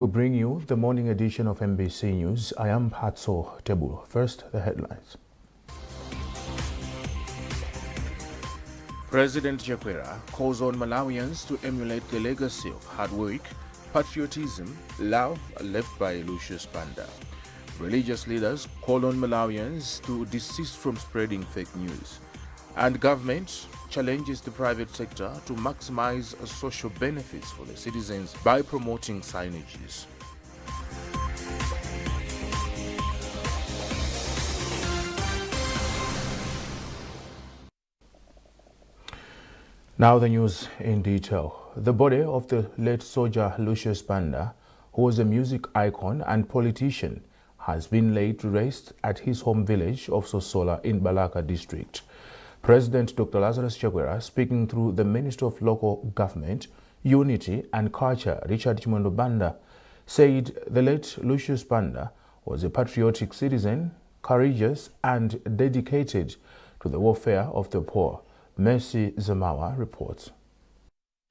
We bring you the morning edition of MBC News. I am Patso Tebu. First, the headlines. President Chakwera calls on Malawians to emulate the legacy of hard work, patriotism, love left by Lucius Banda. Religious leaders call on Malawians to desist from spreading fake news. And government challenges the private sector to maximize social benefits for the citizens by promoting signages. Now the news in detail. The body of the late soldier Lucius Banda, who was a music icon and politician, has been laid to rest at his home village of Sosola in Balaka district. President Dr. Lazarus Chakwera, speaking through the Minister of Local Government, Unity and Culture, Richard Chimondo Banda, said the late Lucius Banda was a patriotic citizen, courageous and dedicated to the welfare of the poor. Mercy Zamawa reports.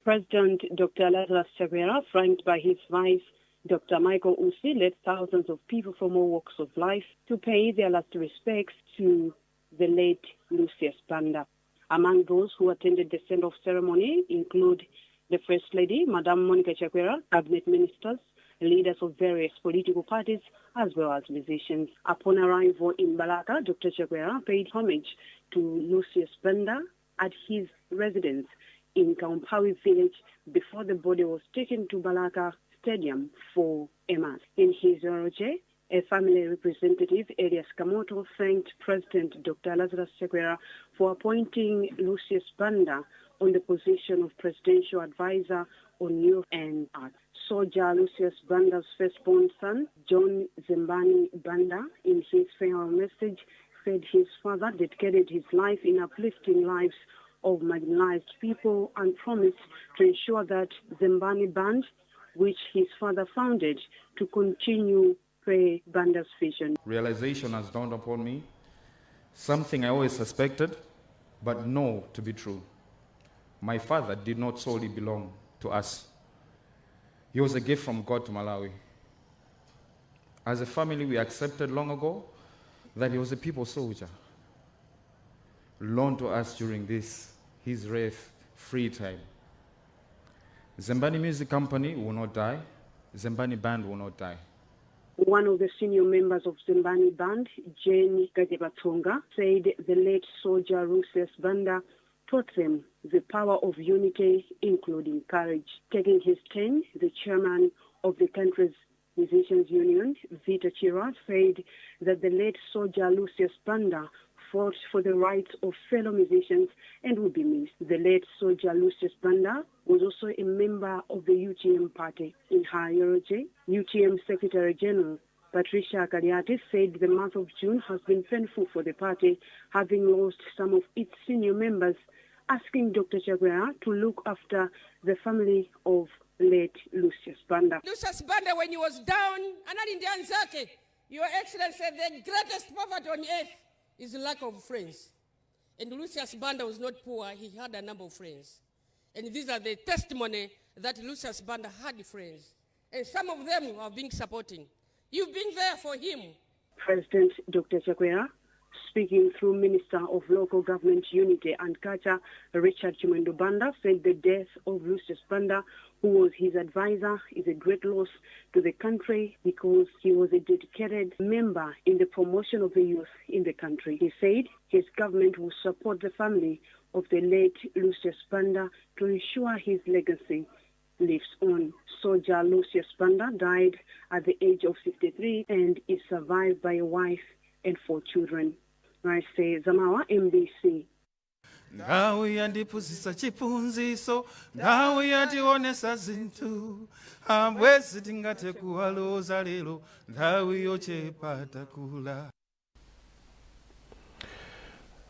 President Dr. Lazarus Chakwera, flanked by his vice, Dr. Michael Usi, led thousands of people from all walks of life to pay their last respects to the late Lucius Banda. Among those who attended the send-off ceremony include the First Lady, Madam Monica Chakwera, cabinet ministers, leaders of various political parties, as well as musicians. Upon arrival in Balaka, Dr. Chakwera paid homage to Lucius Banda at his residence in Kaumpawi village before the body was taken to Balaka Stadium for a mass. In his eulogy, a family representative, Elias Kamoto, thanked President Dr. Lazarus Chakwera for appointing Lucius Banda on the position of Presidential Advisor on Youth and Arts. Soldier Lucius Banda's firstborn son, John Zembani Banda, in his farewell message, said his father dedicated his life in uplifting lives of marginalized people and promised to ensure that Zembani Band, which his father founded, to continue Banda's vision. Realization has dawned upon me, something I always suspected, but know to be true. My father did not solely belong to us. He was a gift from God to Malawi. As a family, we accepted long ago that he was a people soldier, loaned to us during his rare free time. Zembani Music Company will not die. Zembani Band will not die. One of the senior members of Zembani Band, Jane Gajebatonga, said the late soldier Lucius Banda taught them the power of unity, including courage. Taking his turn, the chairman of the country's Musicians Union, Vita Chira, said that the late soldier Lucius Banda fought for the rights of fellow musicians and will be missed. The late soldier Lucius Banda was also a member of the UTM party. In her eulogy, UTM Secretary General Patricia Kaliati said the month of June has been painful for the party, having lost some of its senior members, asking Dr. Chakwera to look after the family of late Lucius Banda. Lucius Banda, when he was down, Your Excellency said the greatest poverty on earth is the lack of friends. And Lucius Banda was not poor, he had a number of friends. And these are the testimony that Lucius Banda had friends. And some of them are being supporting. You've been there for him. President Dr. Chakwera, speaking through Minister of Local Government, Unity and Culture, Richard Chimondo Banda, said the death of Lucius Banda, who was his advisor, is a great loss to the country because he was a dedicated member in the promotion of the youth in the country. He said his government will support the family of the late Lucius Banda to ensure his legacy lives on. Soldier Lucius Banda died at the age of 63 and is survived by a wife and 4 children. I say Zamawa, MBC. Ndawi yandipuzisa chipunziso, ndawi yationesa zinthu, ambwezi tingate kuwaloza lero, ndawi yochepa takula.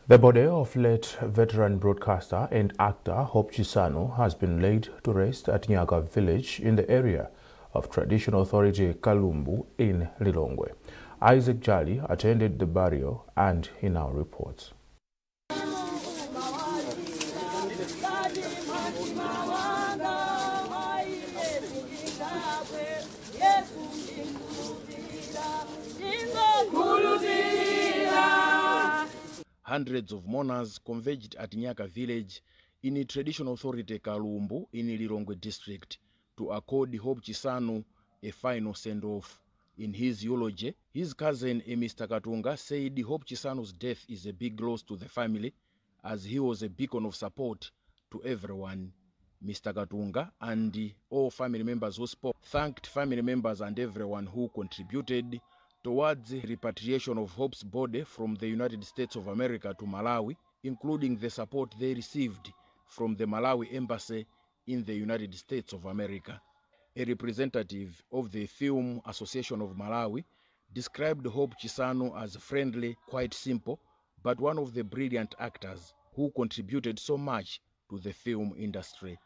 The body of late veteran broadcaster and actor Hope Chisano has been laid to rest at Nyaga village in the area of traditional authority Kalumbu in Lilongwe. Isaac Jali attended the burial and he now reports. hundreds of mourners converged at Nyaka village in the traditional authority Kalumbu in Lilongwe district to accord Hope Chisanu a final send-off. In his eulogy, his cousin Mr. Katunga said Hope Chisanu's death is a big loss to the family as he was a beacon of support to everyone. Mr. Katunga and all family members who spoke thanked family members and everyone who contributed towards the repatriation of Hope's body from the United States of America to Malawi, including the support they received from the Malawi embassy in the United States of America. A representative of the Film Association of Malawi described Hope Chisanu as friendly, quite simple, but one of the brilliant actors who contributed so much to the film industry.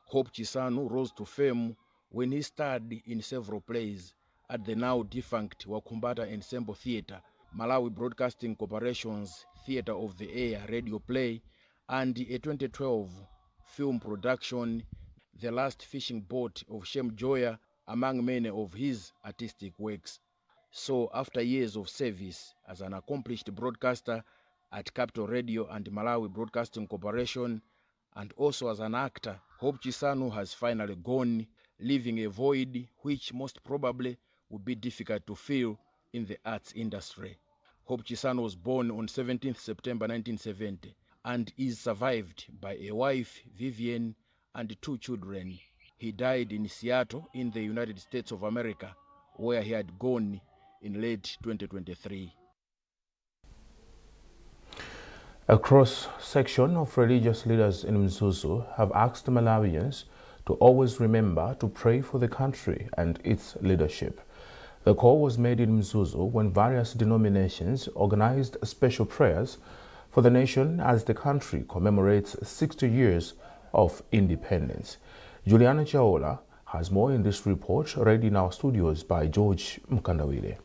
Hope Chisanu rose to fame when he starred in several plays at the now defunct Wakumbata Ensemble Theatre, Malawi Broadcasting Corporation's Theatre of the Air radio play, and a 2012 film production, The Last Fishing Boat of Shem Joya, among many of his artistic works. So, after years of service as an accomplished broadcaster at Capital Radio and Malawi Broadcasting Corporation, and also as an actor, Hope Chisanu has finally gone, leaving a void which most probably would be difficult to fill in the arts industry. Hope Chisanu was born on 17th September 1970 and is survived by a wife, Vivian, and 2 children. He died in Seattle in the United States of America, where he had gone in late 2023. A cross-section of religious leaders in Mzuzu have asked Malawians to always remember to pray for the country and its leadership. The call was made in Mzuzu when various denominations organized special prayers for the nation as the country commemorates 60 years of independence. Juliana Chaola has more in this report read in our studios by George Mkandawile.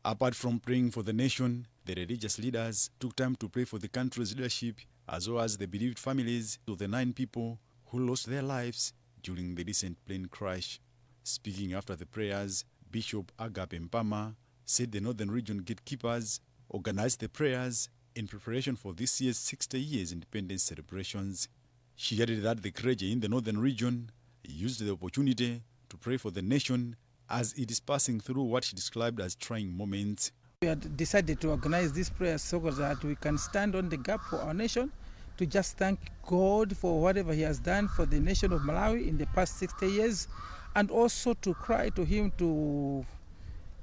Apart from praying for the nation, the religious leaders took time to pray for the country's leadership as well as the bereaved families of the 9 people who lost their lives during the recent plane crash. Speaking after the prayers, Bishop Agape Mpama said the Northern Region gatekeepers organized the prayers in preparation for this year's 60 years independence celebrations. She added that the clergy in the Northern Region used the opportunity to pray for the nation as it is passing through what she described as trying moments. We had decided to organize this prayer so that we can stand on the gap for our nation, to just thank God for whatever He has done for the nation of Malawi in the past 60 years, and also to cry to Him to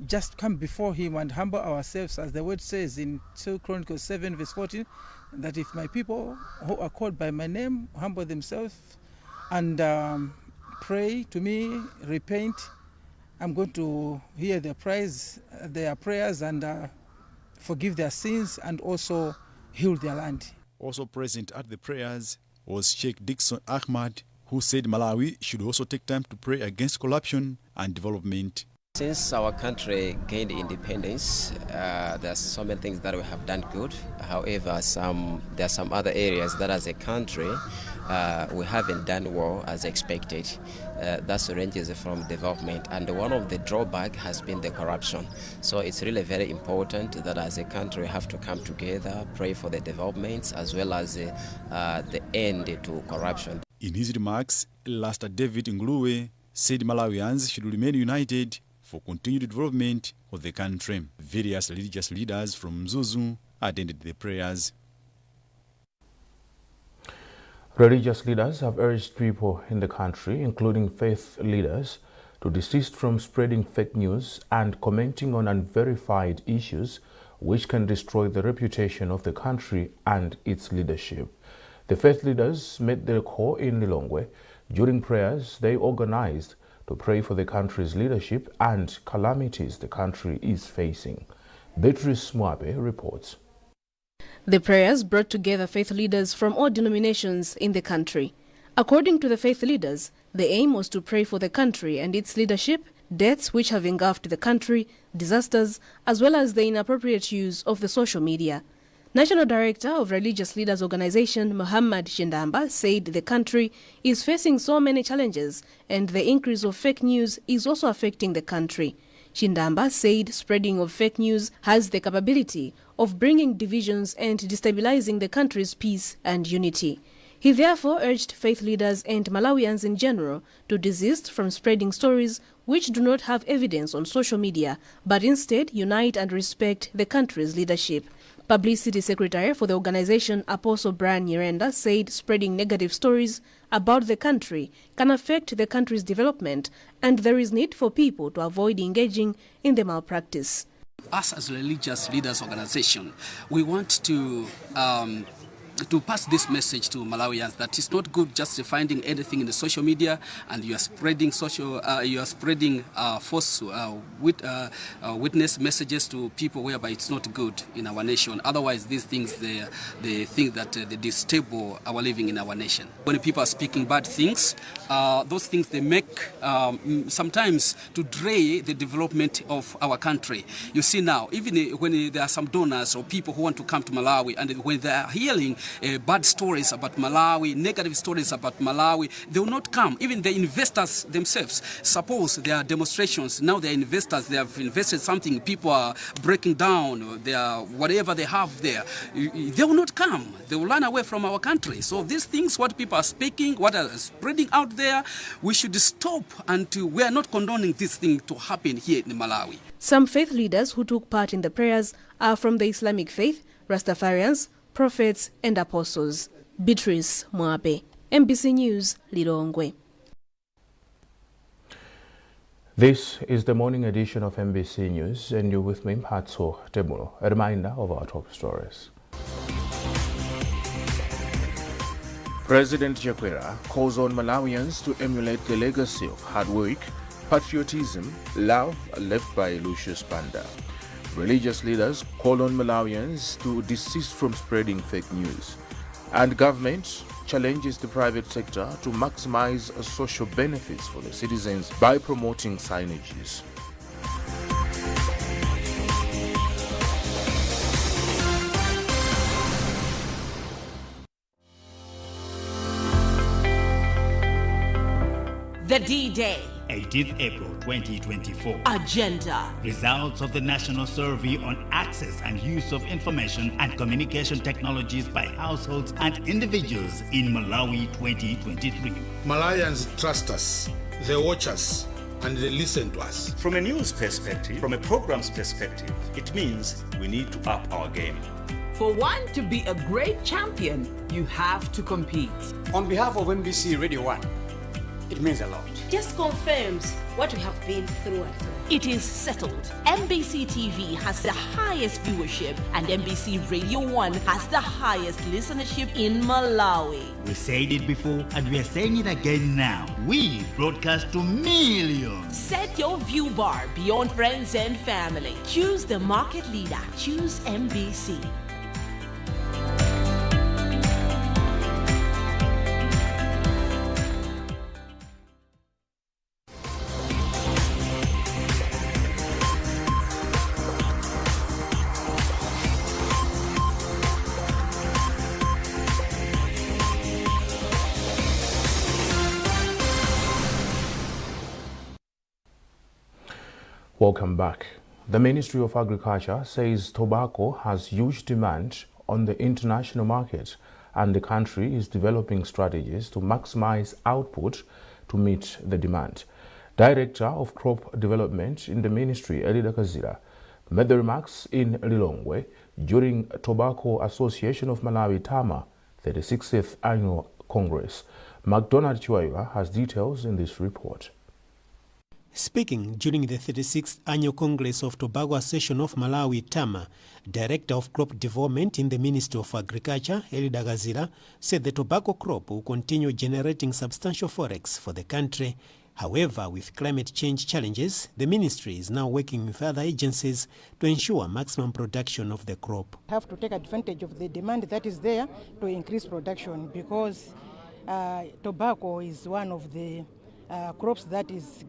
just come before Him and humble ourselves, as the word says in 2 Chronicles 7 verse 14, that if my people who are called by my name humble themselves and pray to me, repent, I'm going to hear their prayers and forgive their sins and also heal their land. Also present at the prayers was Sheikh Dixon Ahmad, who said Malawi should also take time to pray against corruption and development. Since our country gained independence, there's so many things that we have done good. However, there are some other areas that as a country we haven't done well as expected. That ranges from development, and one of the drawbacks has been the corruption. So it's really very important that as a country we have to come together, pray for the developments as well as the end to corruption. In his remarks, Lester David Ngluwe said Malawians should remain united for continued development of the country. Various religious leaders from Mzuzu attended the prayers. Religious leaders have urged people in the country, including faith leaders, to desist from spreading fake news and commenting on unverified issues which can destroy the reputation of the country and its leadership. The faith leaders made their call in Lilongwe during prayers they organized to pray for the country's leadership and calamities the country is facing. Beatrice Mwabe reports. The prayers brought together faith leaders from all denominations in the country. According to the faith leaders, the aim was to pray for the country and its leadership, deaths which have engulfed the country, disasters, as well as the inappropriate use of the social media. National Director of Religious Leaders Organization, Muhammad Shindamba, said the country is facing so many challenges and the increase of fake news is also affecting the country. Chindamba said spreading of fake news has the capability of bringing divisions and destabilizing the country's peace and unity. He therefore urged faith leaders and Malawians in general to desist from spreading stories which do not have evidence on social media, but instead unite and respect the country's leadership. Publicity Secretary for the organization, Apostle Brian Nyirenda, said spreading negative stories about the country can affect the country's development, and there is need for people to avoid engaging in the malpractice. Us as religious leaders organization, we want to pass this message to Malawians that it's not good just finding anything in the social media and you are spreading false witness messages to people whereby it's not good in our nation. Otherwise, these things they think that they disable our living in our nation. When people are speaking bad things, those things they make sometimes to delay the development of our country. You see now, even when there are some donors or people who want to come to Malawi, and when they are hearing bad stories about Malawi, negative stories about Malawi, they will not come. Even the investors themselves, suppose there are demonstrations, now they are investors, they have invested something, people are breaking down, they are, whatever they have there, they will not come. They will run away from our country. So these things, what people are speaking, what are spreading out there, we should stop, and we are not condoning this thing to happen here in Malawi. Some faith leaders who took part in the prayers are from the Islamic faith, Rastafarians, prophets and apostles. Beatrice Mwabe, MBC News, Lilongwe. This is the morning edition of MBC News, and you're with me, Mphatso Temulo. A reminder of our top stories. President Chakwera calls on Malawians to emulate the legacy of hard work, patriotism, love left by Lucius Banda. Religious leaders call on Malawians to desist from spreading fake news. And government challenges the private sector to maximize social benefits for the citizens by promoting signages. The D-Day. 18th April 2024. Agenda. Results of the National Survey on Access and Use of Information and Communication Technologies by Households and Individuals in Malawi 2023. Malawians trust us, they watch us, and they listen to us. From a news perspective, from a program's perspective, it means we need to up our game. For one to be a great champion, you have to compete. On behalf of MBC Radio 1, it means a lot. Just confirms what we have been through and through. It is settled. MBC TV has the highest viewership and MBC Radio 1 has the highest listenership in Malawi. We said it before and we are saying it again now. We broadcast to millions. Set your view bar beyond friends and family. Choose the market leader. Choose MBC. Welcome back. The Ministry of Agriculture says tobacco has huge demand on the international market, and the country is developing strategies to maximize output to meet the demand. Director of Crop Development in the Ministry, Elida Kazira, made the remarks in Lilongwe during Tobacco Association of Malawi TAMA 36th Annual Congress. McDonald Chiwayula has details in this report. Speaking during the 36th Annual Congress of Tobacco Association of Malawi TAMA, Director of Crop Development in the Ministry of Agriculture, Elida Kazira, said the tobacco crop will continue generating substantial forex for the country. However, with climate change challenges, the ministry is now working with other agencies to ensure maximum production of the crop. Have to take advantage of the demand that is there to increase production, because tobacco is one of the crops that is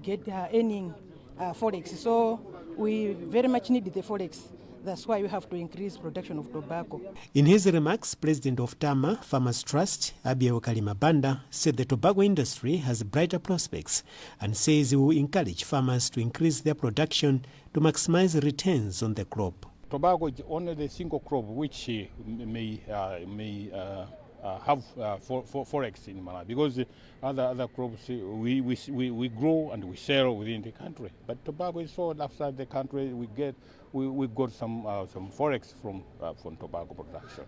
earning forex. So we very much need the forex. That's why we have to increase production of tobacco. In his remarks, President of Tama Farmers Trust, Abale Kalimabanda, said the tobacco industry has brighter prospects and says he will encourage farmers to increase their production to maximize returns on the crop. Tobacco is only the single crop which may have forex in Malawi, because other crops we grow and we sell within the country. But tobacco is sold outside the country. We got some forex from tobacco production.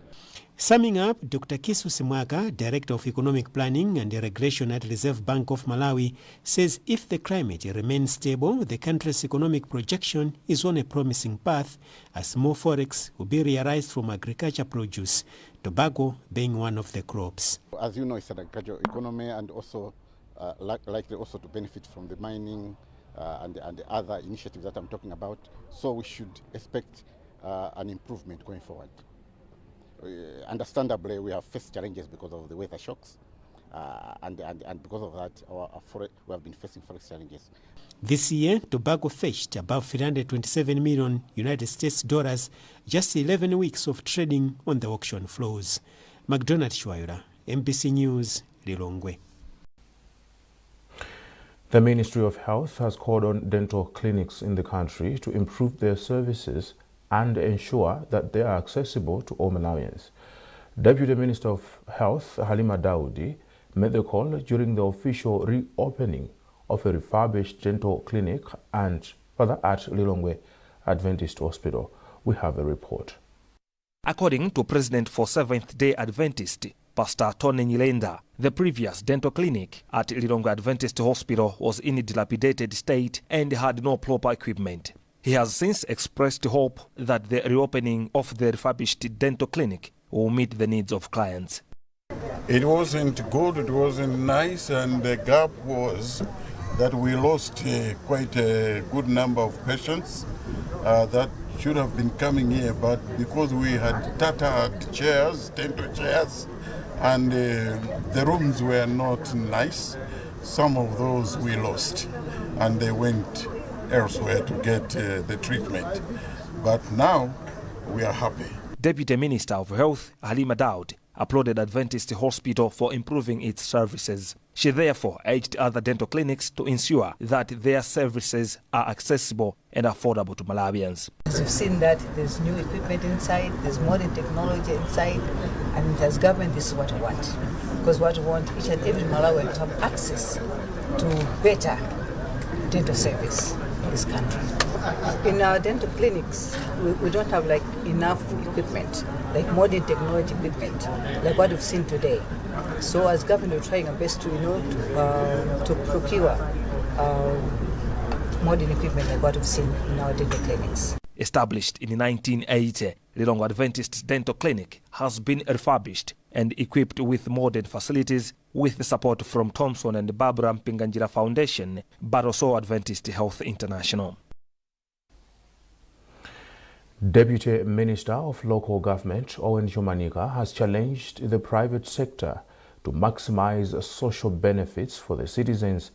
Summing up, Dr. Kisu Simwaka, Director of Economic Planning and Regulation at Reserve Bank of Malawi, says if the climate remains stable, the country's economic projection is on a promising path as more forex will be realized from agriculture produce, tobacco being one of the crops. As you know, it's an agricultural economy, and also likely also to benefit from the mining and the other initiatives that I'm talking about. So we should expect an improvement going forward. Understandably, we have faced challenges because of the weather shocks, and because of that, we have been facing forex challenges. This year, tobacco fetched about $327 million United States dollars, just 11 weeks of trading on the auction floors. McDonald Shwaira, MBC News, Lilongwe. The Ministry of Health has called on dental clinics in the country to improve their services and ensure that they are accessible to all Malawians. Deputy Minister of Health Halima Daudi made the call during the official reopening of a refurbished dental clinic and further at Lilongwe Adventist Hospital. We have a report. According to President for Seventh-day Adventist, Pastor Tony Nyilenda, the previous dental clinic at Lilongwe Adventist Hospital was in a dilapidated state and had no proper equipment. He has since expressed hope that the reopening of the refurbished dental clinic will meet the needs of clients. It wasn't good, it wasn't nice, and the gap was that we lost quite a good number of patients that should have been coming here, but because we had tattered chairs, dental chairs, and the rooms were not nice, some of those we lost, and they went elsewhere to get the treatment. But now we are happy. Deputy Minister of Health Halima Daudi applauded Adventist Hospital for improving its services. She therefore urged other dental clinics to ensure that their services are accessible and affordable to Malawians. As you've seen that there's new equipment inside, there's modern technology inside, and as government this is what we want. Because what we want each and every Malawian to have access to better dental service in this country. In our dental clinics, we don't have like enough equipment, like modern technology equipment, like what we've seen today. So as government, we're trying our best to, to procure modern equipment like what we've seen in our dental clinics. Established in 1980, Lilongwe Adventist Dental Clinic has been refurbished and equipped with modern facilities with the support from Thompson and Barbara Mpinganjira Foundation, but also Adventist Health International. Deputy Minister of Local Government Owen Jomanika has challenged the private sector to maximize social benefits for the citizens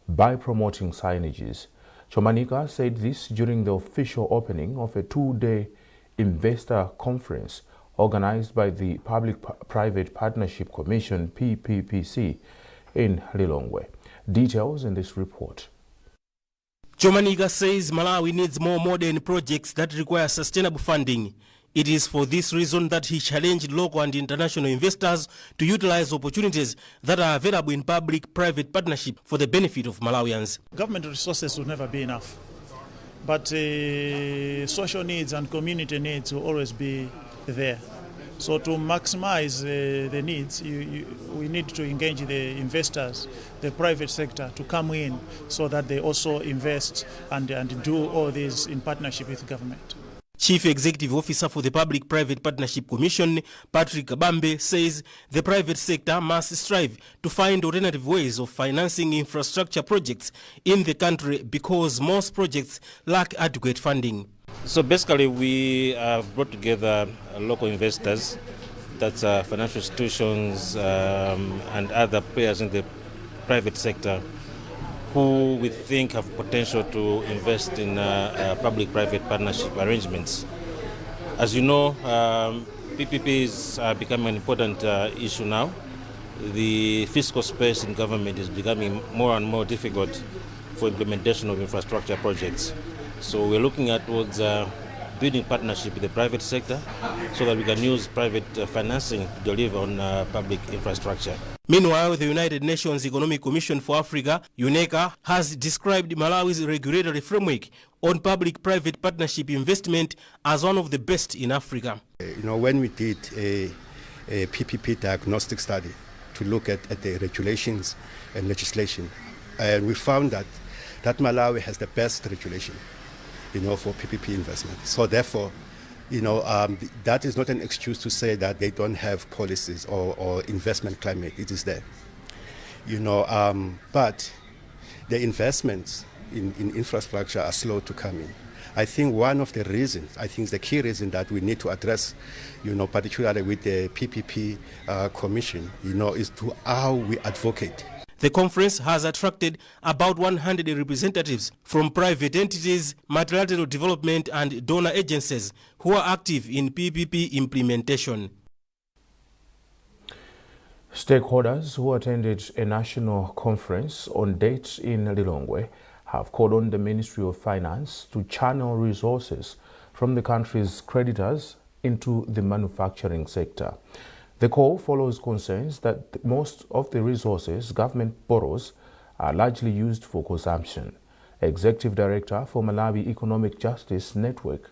by promoting signages. Jomanika said this during the official opening of a two-day investor conference organized by the Public-Private Partnership Commission PPPC in Lilongwe. Details in this report. Jomanika says Malawi needs more modern projects that require sustainable funding. It is for this reason that he challenged local and international investors to utilize opportunities that are available in public-private partnership for the benefit of Malawians. Government resources will never be enough, but social needs and community needs will always be there. So to maximize the needs, we need to engage the investors, the private sector, to come in so that they also invest and do all this in partnership with government. Chief Executive Officer for the Public-Private Partnership Commission, Patrick Abambe, says the private sector must strive to find alternative ways of financing infrastructure projects in the country because most projects lack adequate funding. So basically we have brought together local investors, that's financial institutions and other players in the private sector who we think have potential to invest in public-private partnership arrangements. As you know, PPPs are becoming an important issue now. The fiscal space in government is becoming more and more difficult for implementation of infrastructure projects. So we're looking at towards building partnership with the private sector so that we can use private financing to deliver on public infrastructure. Meanwhile, the United Nations Economic Commission for Africa, UNECA, has described Malawi's regulatory framework on public-private partnership investment as one of the best in Africa. When we did a PPP diagnostic study to look at the regulations and legislation, and we found that Malawi has the best regulation, for PPP investment. So therefore, that is not an excuse to say that they don't have policies or investment climate. It is there, but the investments in infrastructure are slow to come in. I think one of the reasons, the key reason that we need to address, particularly with the PPP Commission, is to how we advocate. The conference has attracted about 100 representatives from private entities, multilateral development and donor agencies who are active in PPP implementation. Stakeholders who attended a national conference on dates in Lilongwe have called on the Ministry of Finance to channel resources from the country's creditors into the manufacturing sector. The call follows concerns that most of the resources government borrows are largely used for consumption. Executive Director for Malawi Economic Justice Network,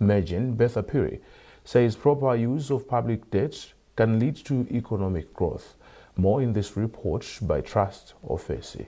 Mergin Bethapiri, says proper use of public debt can lead to economic growth. More in this report by Trust Ofesi.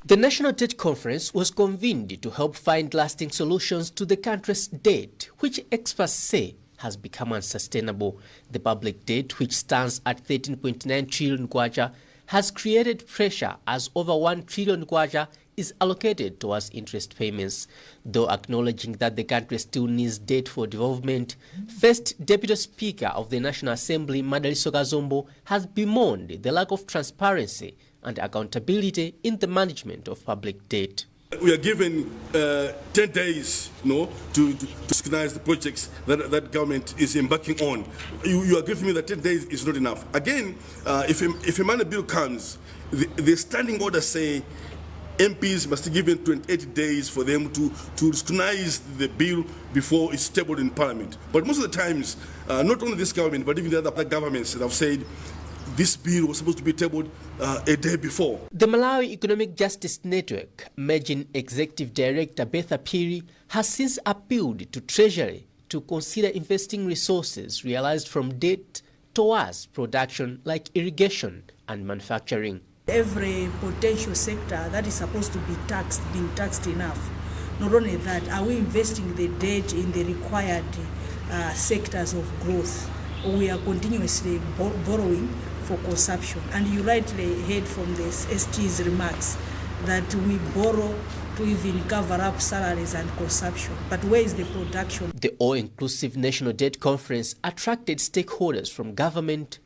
The National Debt Conference was convened to help find lasting solutions to the country's debt, which experts say has become unsustainable. The public debt, which stands at 13.9 trillion kwacha, has created pressure as over 1 trillion kwacha is allocated towards interest payments. Though acknowledging that the country still needs debt for development, First Deputy Speaker of the National Assembly, Madaliso Kazombo, has bemoaned the lack of transparency and accountability in the management of public debt. We are given 10 days, to scrutinize the projects that government is embarking on. You are giving me that 10 days is not enough. Again, if a money bill comes, the standing orders say MPs must be given 28 days for them to scrutinize the bill before it's tabled in Parliament. But most of the times, not only this government, but even the other governments that have said this bill was supposed to be tabled a day before. The Malawi Economic Justice Network, Mergin Executive Director Bethapiri, has since appealed to Treasury to consider investing resources realized from debt towards production like irrigation and manufacturing. Every potential sector that is supposed to be being taxed enough. Not only that, are we investing the debt in the required sectors of growth, or we are continuously borrowing for consumption? And you rightly heard from the SG's remarks that we borrow to even cover up salaries and consumption. But where is the production? The all-inclusive National Debt Conference attracted stakeholders from government,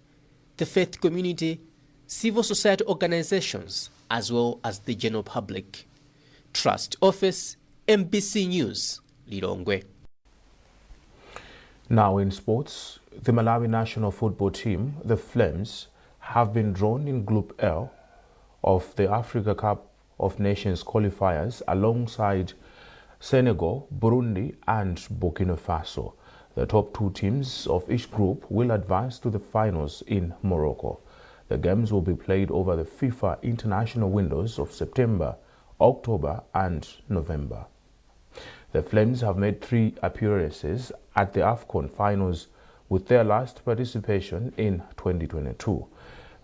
the faith community, civil society organizations, as well as the general public. Trust Office, MBC News, Lilongwe. Now in sports, the Malawi national football team, the Flames, have been drawn in Group L of the Africa Cup of Nations qualifiers alongside Senegal, Burundi and Burkina Faso. The top two teams of each group will advance to the finals in Morocco. The games will be played over the FIFA international windows of September, October and November. The Flames have made 3 appearances at the AFCON finals, with their last participation in 2022.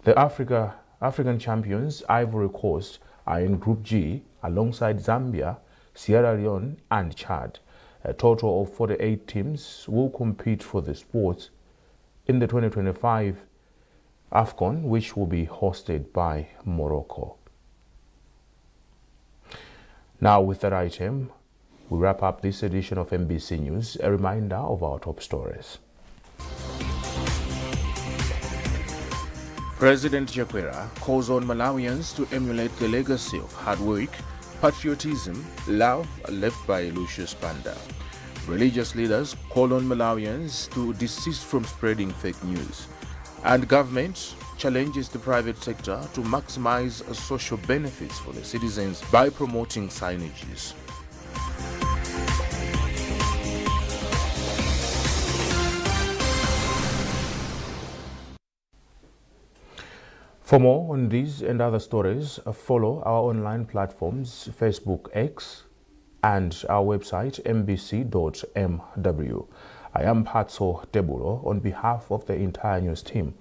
The African champions, Ivory Coast, are in Group G alongside Zambia, Sierra Leone and Chad. A total of 48 teams will compete for the sport in the 2025 AFCON, which will be hosted by Morocco. Now with that item, we wrap up this edition of MBC News. A reminder of our top stories. President Chakwera calls on Malawians to emulate the legacy of hard work, patriotism, love left by Lucius Banda. Religious leaders call on Malawians to desist from spreading fake news. And government challenges the private sector to maximize social benefits for the citizens by promoting signages. For more on these and other stories, follow our online platforms, Facebook X, and our website mbc.mw. I am Patso Deburo on behalf of the entire news team.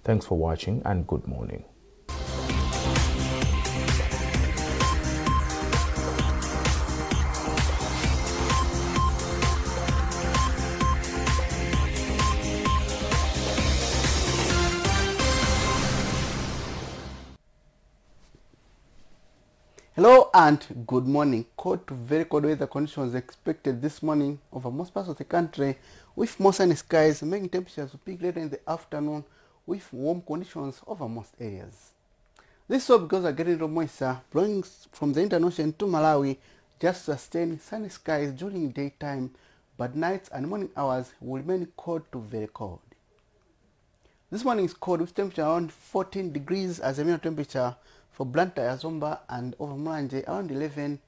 Thanks for watching and good morning. Hello and good morning. Cold to very cold weather conditions expected this morning over most parts of the country, with more sunny skies, making temperatures to peak later in the afternoon with warm conditions over most areas. This is all because of getting moisture blowing from the Indian Ocean to Malawi just to sustain sunny skies during daytime, but nights and morning hours will remain cold to very cold. This morning is cold with temperature around 14 degrees as a minimum temperature for Blantyre, Zomba and over Mulanje, around 11,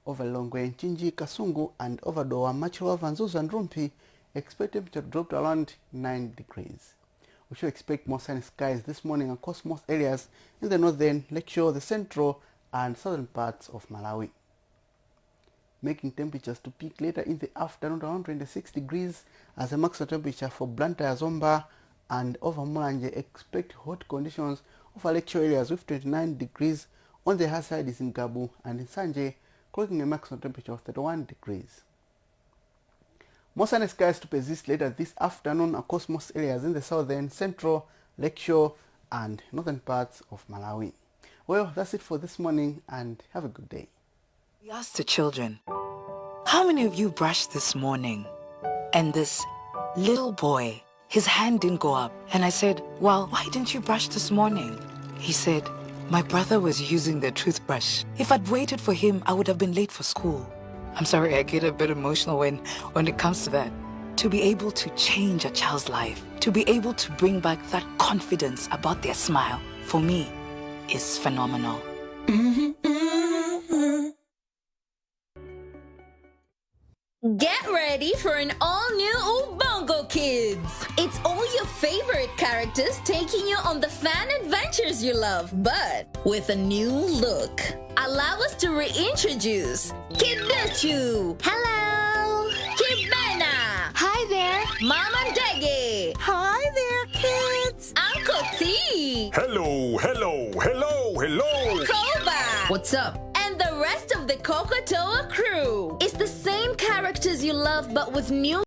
over Longwe, Chinji, Kasungu and over Dowa, Machilova, Nzuzu and Rumpi, expect temperature to drop to around 9 degrees. We should expect more sunny skies this morning across most areas in the northern, Lakeshore, the central and southern parts of Malawi. Making temperatures to peak later in the afternoon around 26 degrees as a maximum temperature for Blantyre, Zomba and over Mulanje. Expect hot conditions over Lakeshore areas with 29 degrees. On the high side is in Gabu and in Sanje, clocking a maximum temperature of 31 degrees. More sunny skies to persist later this afternoon across most areas in the southern, central, Lakeshore and northern parts of Malawi. Well, that's it for this morning and have a good day. We asked the children, how many of you brushed this morning? And this little boy, his hand didn't go up. And I said, well, why didn't you brush this morning? He said, my brother was using the toothbrush. If I'd waited for him, I would have been late for school. I'm sorry, I get a bit emotional when it comes to that. To be able to change a child's life, to be able to bring back that confidence about their smile, for me, is phenomenal. Get ready for an all-new Ubongo Kids! It's all your favorite characters taking you on the fun adventures you love, but with a new look. Allow us to reintroduce Kiduchu! Hello! Kibena! Hi there! Mama Dege! Hi there, kids! Uncle T! Hello, hello, hello, hello! Koba! What's up? And the rest of the Kokotoa crew. It's the same characters you love but with new